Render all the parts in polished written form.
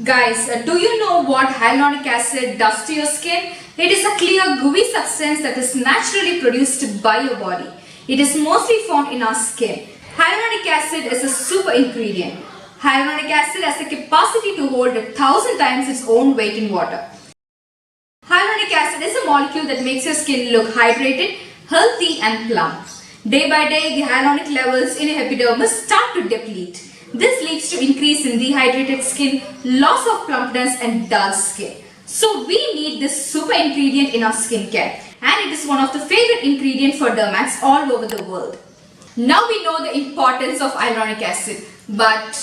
Guys, do you know what hyaluronic acid does to your skin? It is a clear, gooey substance that is naturally produced by your body. It is mostly found in our skin. Hyaluronic acid is a super ingredient. Hyaluronic acid has the capacity to hold 1,000 times its own weight in water. Hyaluronic acid is a molecule that makes your skin look hydrated, healthy and plump. Day by day, the hyaluronic levels in your epidermis start to deplete. This leads to increase in dehydrated skin, loss of plumpness and dull skin. So we need this super ingredient in our skincare, and it is one of the favorite ingredients for dermats all over the world. Now we know the importance of hyaluronic acid, but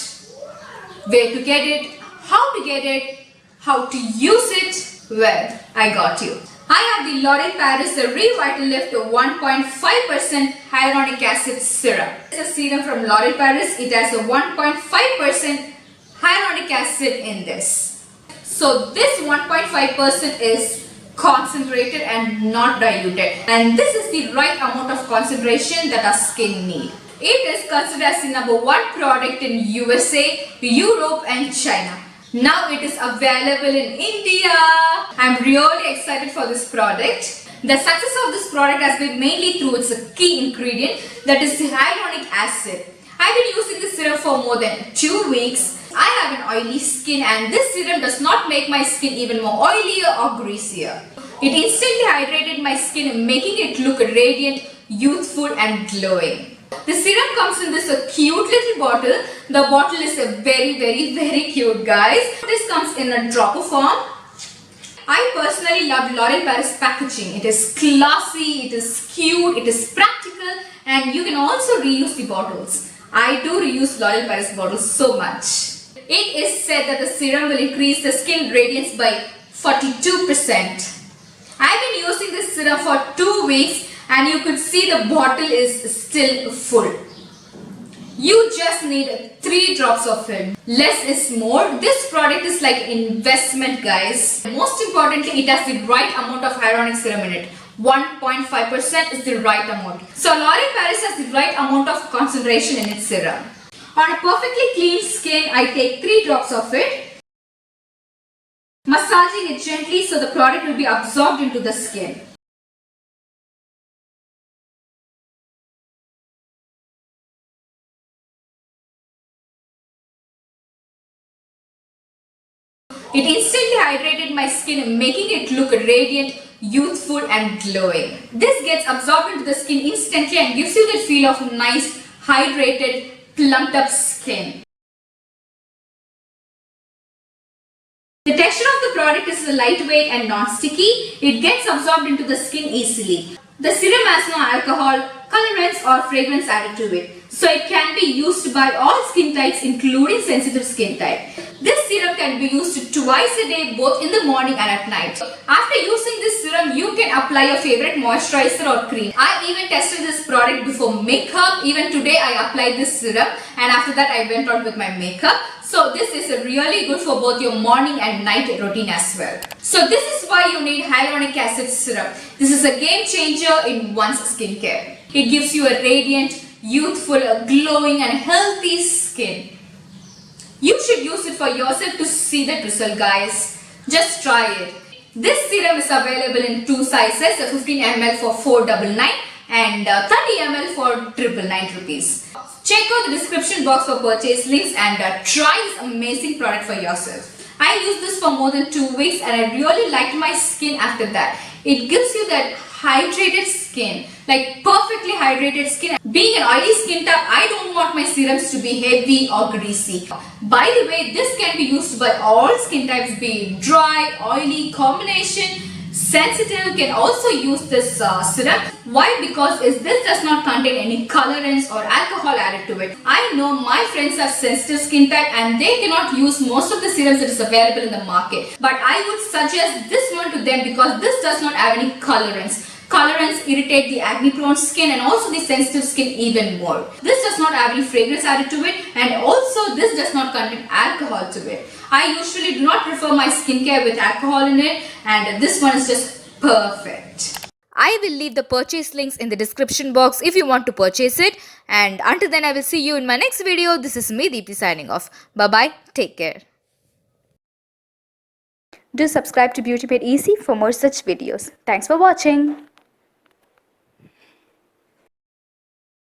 where to get it, how to get it, how to use it, well, I got you. I have the Loreal Paris Revitalift 1.5% Hyaluronic Acid Serum. It's a serum from Loreal Paris. It has a 1.5% hyaluronic acid in this. So this 1.5% is concentrated and not diluted. And this is the right amount of concentration that our skin needs. It is considered as the #1 product in USA, Europe and China. Now it is available in India. I'm really excited for this product. The success of this product has been mainly through its key ingredient, that is the hyaluronic acid. I've been using this serum for more than 2 weeks. I have an oily skin and this serum does not make my skin even more oilier or greasier. It instantly hydrated my skin, making it look radiant, youthful and glowing. The serum comes in this cute little bottle. The bottle is very cute, guys. This comes in a dropper form. I personally love Loreal Paris packaging. It is classy, it is cute, it is practical, and you can also reuse the bottles. I do reuse Loreal Paris bottles so much. It is said that the serum will increase the skin radiance by 42%. I've been using this serum for 2 weeks and you could see the bottle is still full. You just need 3 drops of it. Less is more. This product is like investment, guys. Most importantly, it has the right amount of hyaluronic serum in it. 1.5% is the right amount. So Loreal Paris has the right amount of concentration in its serum. On a perfectly clean skin, I take 3 drops of it, massaging it gently so the product will be absorbed into the skin. It instantly hydrated my skin, making it look radiant, youthful and glowing. This gets absorbed into the skin instantly and gives you the feel of nice, hydrated, plumped up skin. The texture of the product is lightweight and non-sticky. It gets absorbed into the skin easily. The serum has no alcohol, colorants or fragrance added to it. So it can be used by all skin types including sensitive skin type. This serum can be used twice a day, both in the morning and at night. After using this serum, you can apply your favorite moisturizer or cream. I even tested this product before makeup. Even today I applied this serum and after that I went on with my makeup. So this is really good for both your morning and night routine as well. So this is why you need hyaluronic acid serum. This is a game changer in one's skincare. It gives you a radiant, youthful, glowing and healthy skin. You should use it for yourself to see that result, guys. Just try it. This serum is available in 2 sizes, 15 ml for 499 and 30 ml for 999 rupees. Check out the description box for purchase links and try this amazing product for yourself. I used this for more than 2 weeks and I really liked my skin after that. It gives you that hydrated skin, like perfectly hydrated skin. Being an oily skin type, I don't want my serums to be heavy or greasy. By the way, this can be used by all skin types, be it dry, oily, combination, sensitive can also use this serum. Why? Because this does not contain any colorants or alcohol added to it. I know my friends have sensitive skin type and they cannot use most of the serums that is available in the market. But I would suggest this one to them because this does not have any colorants. Colorants irritate the acne prone skin and also the sensitive skin even more. This does not have any fragrance added to it and also this does not contain alcohol to it. I usually do not prefer my skincare with alcohol in it and this one is just perfect. I will leave the purchase links in the description box if you want to purchase it, and until then I will see you in my next video. This is me, Deepti, signing off. Bye bye, take care. Do subscribe to Beauty Made Easy for more such videos. Thanks for watching.